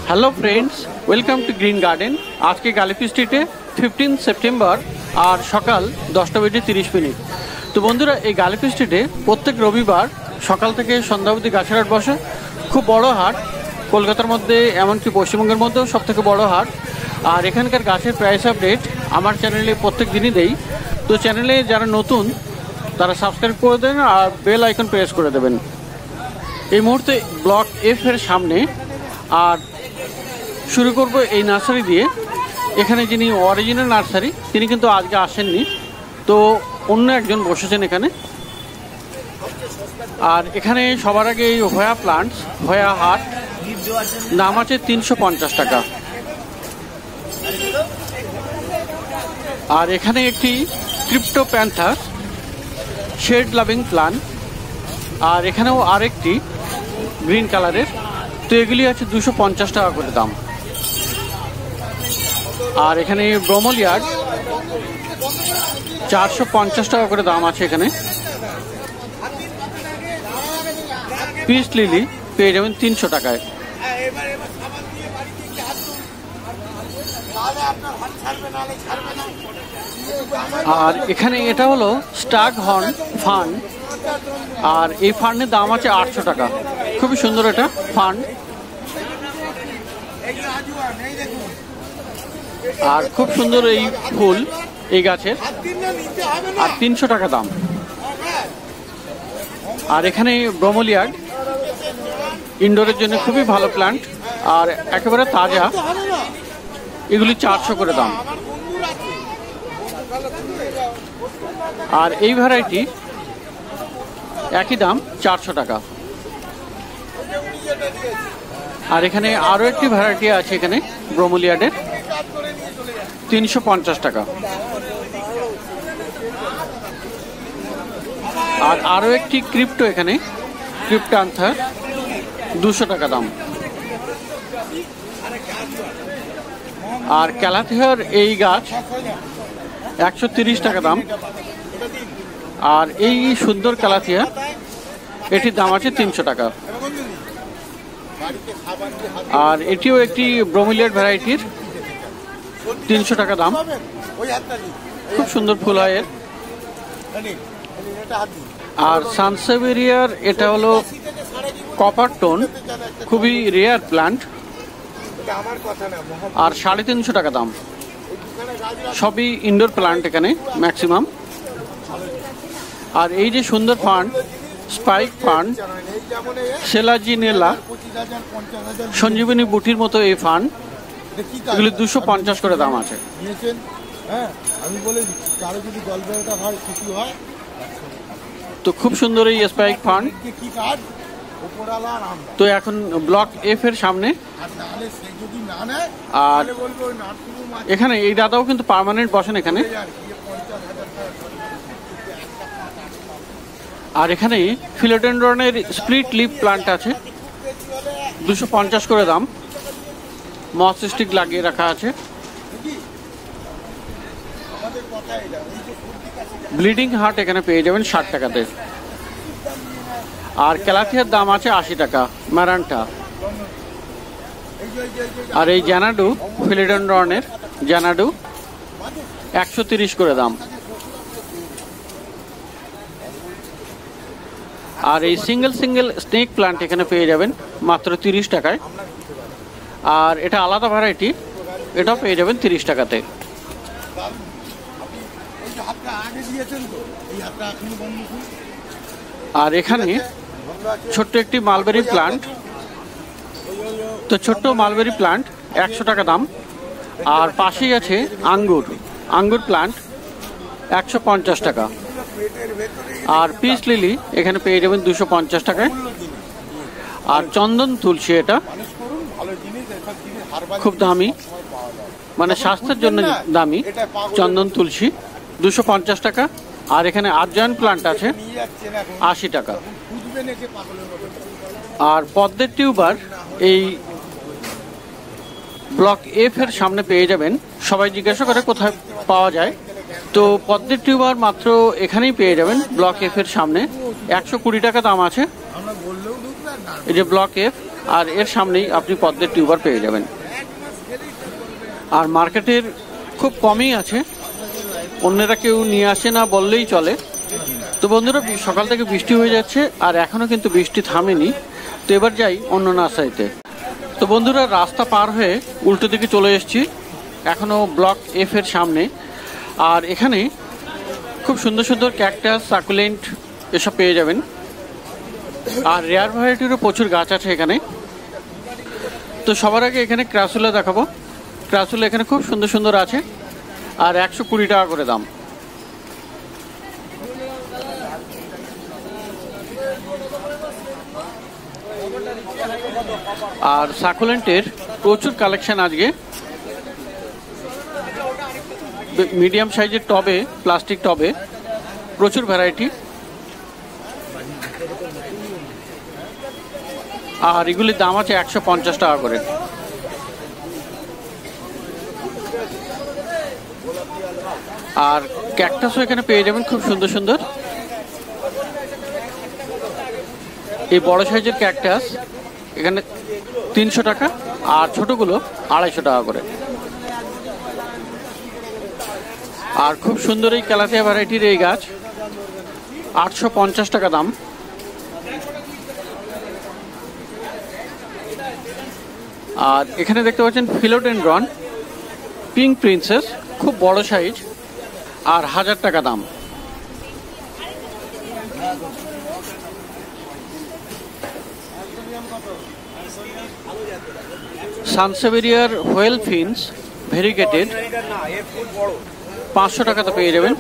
Hello friends, welcome to green garden. আজকে গালিফি স্ট্রিটে 15 September আর সকাল 10:30। তো বন্ধুরা, এই গালিফি স্ট্রিটে প্রত্যেক রবিবার সকাল থেকে সন্ধ্যা অবধি গাছের হাট বসে। খুব বড় হাট, কলকাতার মধ্যে এমনকি পশ্চিমবঙ্গের মধ্যেও সবথেকে বড় হাট। আর এখানকার গাছের প্রাইস আপডেট আমার চ্যানেলে প্রত্যেক দিনই দেই। তো চ্যানেলে যারা নতুন তারা সাবস্ক্রাইব করে দেন আর বেল আইকন প্রেস করে দেবেন। এই মুহূর্তে ব্লক এফ এর সামনে আর শুরু করব এই নার্সারি দিয়ে। এখানে যিনি অরিজিনাল নার্সারি তিনি কিন্তু আজকে আসেননি, তো অন্য একজন বসেছেন এখানে। আর এখানে সবার আগে এই হোয়া প্লান্টস, হোয়া হাট, দাম আছে 350 টাকা। আর এখানে একটি crypto panther shade loving plant, আর এখানেও আরেকটি গ্রিন কালারের। তো এগুলি আছে 250 টাকা করে দাম। আর এখানে ব্রোমোলিয়ার্ড 450 টাকা করে দাম আছে এখানে। পিস লিলি পেয়ে যাবেন 300 টাকায়। আর এখানে এটা হলো স্টাগ হর্ন ফান, আর এই ফান্ডের দাম আছে 800 টাকা। খুবই সুন্দর এটা ফান্ড, আর খুব সুন্দর এই ফুল এই গাছের, আর 300 টাকা দাম। আর এখানে ব্রোমোলিয়ার্ড ইনডোরের জন্য খুবই ভালো প্ল্যান্ট, আর একেবারে তাজা, এগুলি 400 করে দাম। আর এই ভ্যারাইটি একই দাম 400 টাকা। আর এখানে আরো একটি ভ্যারাইটি আছে এখানে ব্রোমোলিয়ার্ডের, 350 টাকা। আর আরো একটি ক্রিপ্টো এখানে, ক্রিপ্টান্থার 200 টাকা দাম। আর ক্যালাথিয়ার এই গাছ 130 টাকা দাম। আর এই সুন্দর ক্যালাথিয়া, এটির দাম আছে 300 টাকা। আর এটিও একটি ব্রোমোলিয়ার্ড ভ্যারাইটির, 300 টাকা দাম। খুব সুন্দর ফুল হয় এর। আর সানসেভেরিয়ার এটা হলো কপার টোন, খুবই রেয়ার প্ল্যান্ট, আর 350 টাকা দাম। সবই ইনডোর প্ল্যান্ট এখানে ম্যাক্সিমাম। আর এই যে সুন্দর ফান্ড, স্পাইক ফান্ড, সেলাজিনেলা, সঞ্জীবনী বুটির মতো এই ফান্ড, এগুলি 250 করে দাম আছে। তো খুব সুন্দর এই স্পাইক ফান্ড। তো এখন ব্লক এফ এর সামনে। আর এখানে এই দাদাও কিন্তু পার্মানেন্ট বসেন এখানে। আর এখানে ফিলোডেন্ড্রনের স্প্লিট লিপ প্লান্ট আছে, 250 করে দাম। মস স্টিক লাগিয়ে রাখা আছে। ব্লিডিং হার্ট এখানে পেয়ে যাবেন 60 টাকাতে। আর ক্যালাথিয়ার দাম আছে 80 টাকা ম্যারান্টা। আর এই জ্যানাডু, ফিলোডেন্ড্রনের জ্যানাডু 130 করে দাম। আর এই সিঙ্গেল স্নেক প্লান্ট এখানে পেয়ে যাবেন মাত্র 30 টাকায়। আর এটা আলাদা ভ্যারাইটি, এটাও পেয়ে যাবেন 30 টাকাতে। আর এখানে ছোট্ট একটি মালবেরি প্লান্ট, তো ছোট্ট মালবেরি প্লান্ট 100 টাকা দাম। আর পাশেই আছে আঙ্গুর প্লান্ট 150 টাকা। আর পিস লিলি এখানে পেয়ে যাবেন 250 টাকায়। আর চন্দন তুলসী, এটা খুব দামি, মানে স্বাস্থ্যের জন্য দামি চন্দন তুলসী, 250 টাকা। আর এখানে আর্জান প্লান্ট আছে 80 টাকা। আর পদ্মের টিউবার এই ব্লক এফ এর সামনে পেয়ে যাবেন। সবাই জিজ্ঞাসা করে কোথায় পাওয়া যায়, তো পদ্মের টিউবার মাত্র এখানেই পেয়ে যাবেন ব্লক এফ এর সামনে। 120 টাকা দাম আছে। এই যে ব্লক এফ আর এর সামনেই আপনি পদ্মের টিউবার পেয়ে যাবেন। আর মার্কেটের খুব কমই আছে, অন্যরা কেউ নিয়ে আসে না বললেই চলে। তো বন্ধুরা, সকাল থেকে বৃষ্টি হয়ে যাচ্ছে আর এখনও কিন্তু বৃষ্টি থামেনি। তো এবার যাই অন্য নার্সারিতে। তো বন্ধুরা, রাস্তা পার হয়ে উল্টো দিকে চলে এসেছি, এখনও ব্লক এফ এর সামনে। আর এখানে খুব সুন্দর সুন্দর ক্যাকটাস, সাকুলেন্ট এসব পেয়ে যাবেন। আর রেয়ার ভ্যারাইটিরও প্রচুর গাছ আছে এখানে। তো সবার আগে এখানে ক্রাসুলা দেখাবো। ক্রাসুলা এখানে খুব সুন্দর সুন্দর আছে আর 120 টাকা করে দাম। আর সাকুলেন্টের প্রচুর কালেকশন আজকে, মিডিয়াম সাইজের টবে, প্লাস্টিক টবে প্রচুর ভ্যারাইটি। আর এগুলির দাম আছে 150 টাকা করে। আর ক্যাকটাসও এখানে পেয়ে যাবেন খুব সুন্দর সুন্দর। এই বড় সাইজের ক্যাকটাস এখানে 300 টাকা আর ছোটগুলো 250 টাকা করে। আর খুব সুন্দর এই ক্যালাথিয়া ভ্যারাইটির এই গাছ 850 টাকা দাম। আর এখানে দেখতে পাচ্ছেন ফিলোডেনড্রন পিঙ্ক প্রিন্সেস, খুব বড় সাইজ আর 1000 টাকা দাম। সানসেভেরিয়ার হোয়েল ফিন্স ভেরিগেটেড 500 টাকাতে পেয়ে যাবেন।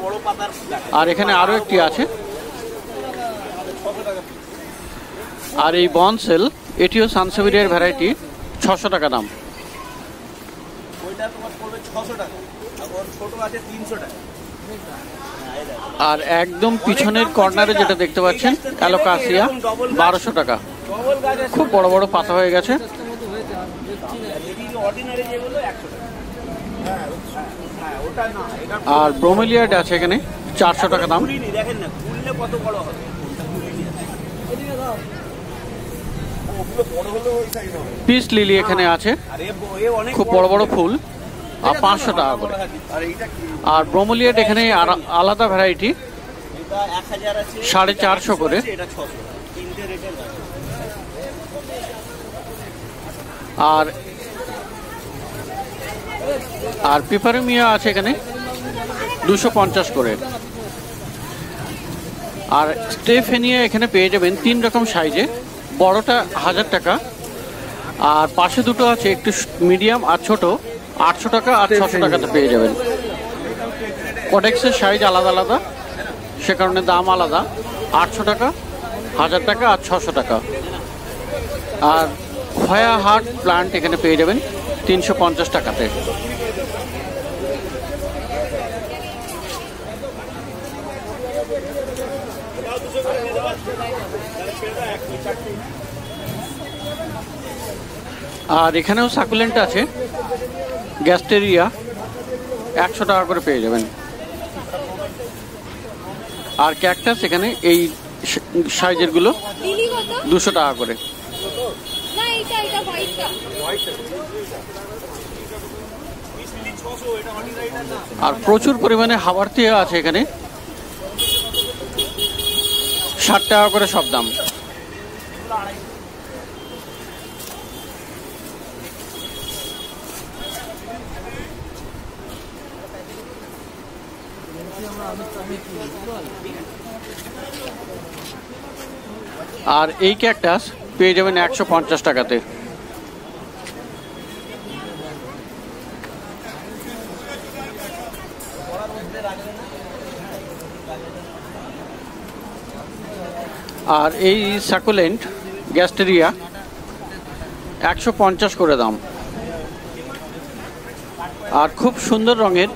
আর এখানে আরও একটি আছে। আর এই বনসেল, এটিও সানসেভেরিয়ার ভ্যারাইটি, 600 টাকা দাম। আর একদম পিছনের কর্নারে যেটা দেখতে পাচ্ছেন অ্যালোকাসিয়া, 1200 টাকা। খুব বড় বড় পাতা হয়ে গেছে। আর ব্রোমেলিয়াড আছে এখানে 400 টাকা দাম। পিস লিলি এখানে আছে, খুব বড় বড় ফুল, আর 500 টাকা করে। আর ব্রোমেলিয়াড এখানে আলাদা ভ্যারাইটি, 450 করে। আর আর পিপারমিয়া আছে এখানে 250 করে। আর স্টেফেনিয়া এখানে পেয়ে যাবেন 3 রকম সাইজে, বড়টা 1000 টাকা আর পাশে দুটো আছে একটু মিডিয়াম আর ছোট, 800 টাকা আর 600 টাকাতে পেয়ে যাবেন। কডেক্সের সাইজ আলাদা আলাদা, সে কারণে দাম আলাদা, 800 টাকা, 1000 টাকা আর 600 টাকা। আর হয়া হার্ট প্লান্ট এখানে পেয়ে যাবেন 350 টাকাতে। আর এখানেও সাকুলেন্ট আছে, গ্যাস্টেরিয়া 100 টাকা করে পেয়ে যাবেন। আর ক্যাকটাস এখানে এই সাইজের গুলো 200 টাকা করে। আর প্রচুর পরিমাণে হাওয়ার্থিয়া আছে এখানে, 60 টাকা করে সব দাম। আর এই ক্যাকটাস পেয়ে যাবেন 150 টাকাতে। আর এই সাকুলেন্ট গ্যাস্টেরিয়া 150 করে দাম। আর খুব সুন্দর রঙের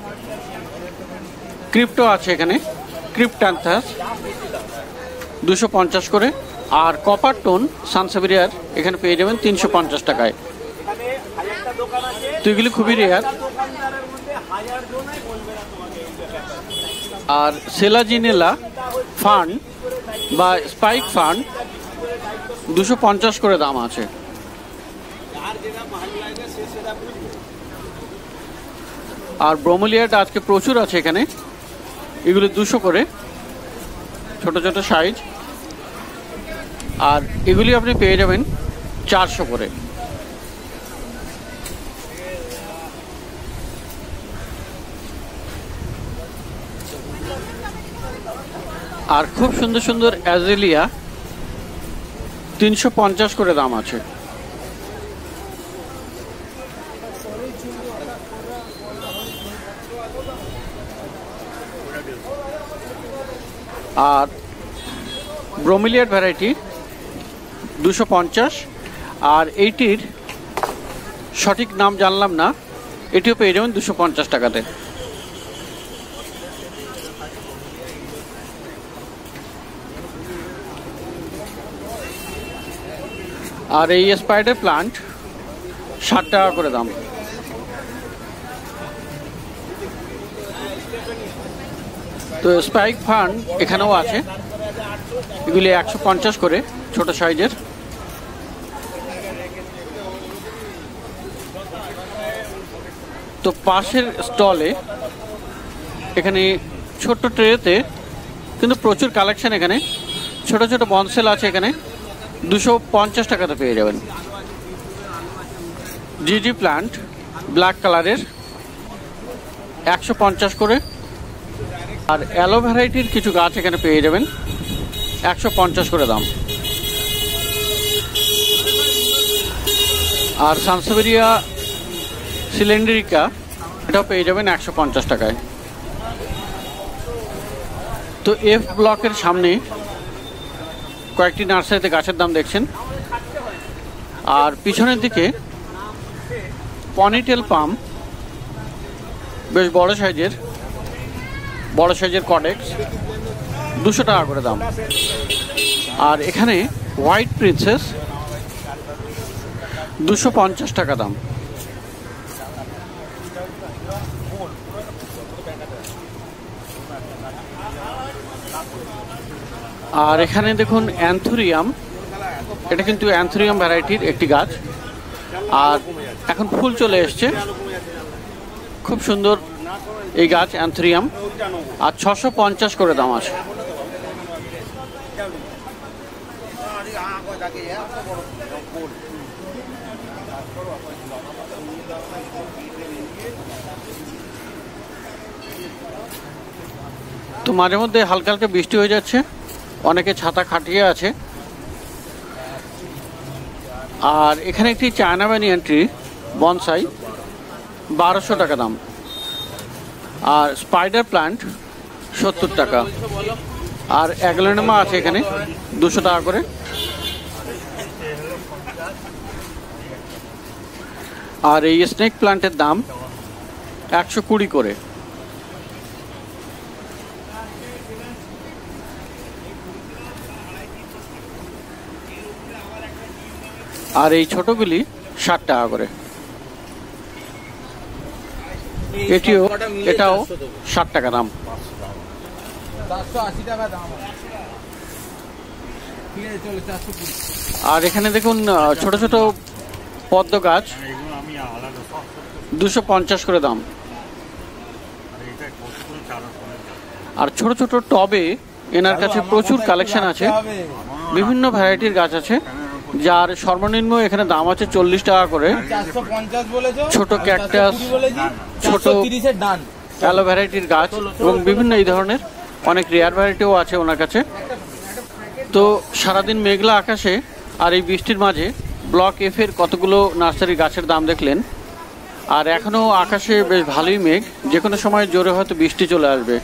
ক্রিপ্টো আছে এখানে, ক্রিপ্টান্থাস 250 করে। আর কপার টোন সানসেভেরিয়ার এখানে পেয়ে যাবেন 350 টাকায়। তো এগুলি খুবই রেয়ার। আর সেলাজিনেলা ফান্ড বা স্পাইক ফান্ড 250 করে দাম আছে। আর ব্রোমেলিয়াটা আজকে প্রচুর আছে এখানে, এগুলো 200 করে, ছোট ছোট সাইজ। আর এগুলি আপনি পেয়ে যাবেন 400 করে। আর খুব সুন্দর সুন্দর অ্যাজেলিয়া 350 করে দাম আছে। আর ব্রোমেলিয়ার ভ্যারাইটি 250। আর এইটির সঠিক নাম জানলাম না, এটিও পেয়ে যাবেন 250 টাকাতে। আর এই স্পাইডার প্লান্ট 60 টাকা করে দাম। তো স্পাইক ফার্ন এখানেও আছে, এগুলি 150 করে, ছোট সাইজের। তো পাশের স্টলে এখানে ছোট্ট ট্রেতে কিন্তু প্রচুর কালেকশন, এখানে ছোট ছোট বনসেল আছে, এখানে 250 টাকাতে পেয়ে যাবেন। জিজি প্লান্ট ব্ল্যাক কালারের 150 করে। আর অ্যালো ভ্যারাইটির কিছু গাছ এখানে পেয়ে যাবেন 150 করে দাম। আর সানসেভেরিয়া সিলিন্ড্রিকা এটাও পেয়ে যাবেন 150 টাকায়। তো এফ ব্লকের সামনে কয়েকটি নার্সারিতে গাছের দাম দেখছেন। আর পিছনের দিকে পনিটেল পাম, বেশ বড় সাইজের কডেক্স 200 টাকা করে দাম। আর এখানে হোয়াইট প্রিন্সেস 250 টাকা দাম। আর এখানে দেখুন অ্যান্থুরিয়াম, এটা কিন্তু অ্যান্থুরিয়াম ভ্যারাইটির একটি গাছ, আর এখন ফুল চলে এসছে, খুব সুন্দর এই গাছ অ্যান্থুরিয়াম। আর 650 করে দাম আছে। তো মাঝে মধ্যে হালকা হালকা বৃষ্টি হয়ে যাচ্ছে, অনেকে ছাতা খাটিয়ে আছে। আর এখানে একটি চায়না ব্যানিয়ান ট্রি বনসাই 1200 টাকা দাম। আর স্পাইডার প্লান্ট 70 টাকা। আর অ্যাগ্লোনেমা আছে এখানে 200 টাকা করে। আর এই স্নেক প্লান্টের দাম 120 করে। আর এই ছোটগুলি 60 টাকা করে। এটাও 60 টাকা দাম। আর এখানে দেখুন ছোট ছোট পদ্ম গাছ 250 করে দাম। আর ছোট ছোট টবে এনার কাছে প্রচুর কালেকশন আছে, বিভিন্ন ভ্যারাইটির গাছ আছে, যার সর্বনিম্ন এখানে দাম আছে 40 টাকা করে। ছোট ক্যাকটাস, ছোট অ্যালো ভ্যারাইটির গাছ এবং বিভিন্ন এই ধরনের অনেক রেয়ার ভ্যারাইটিও আছে ওনার কাছে। তো সারাদিন মেঘলা আকাশে আর এই বৃষ্টির মাঝে ব্লক এফ এর কতগুলো নার্সারি গাছের দাম দেখলেন। আর এখনও আকাশে বেশ ভালোই মেঘ, যে কোনো সময় জোরে হয়তো বৃষ্টি চলে আসবে।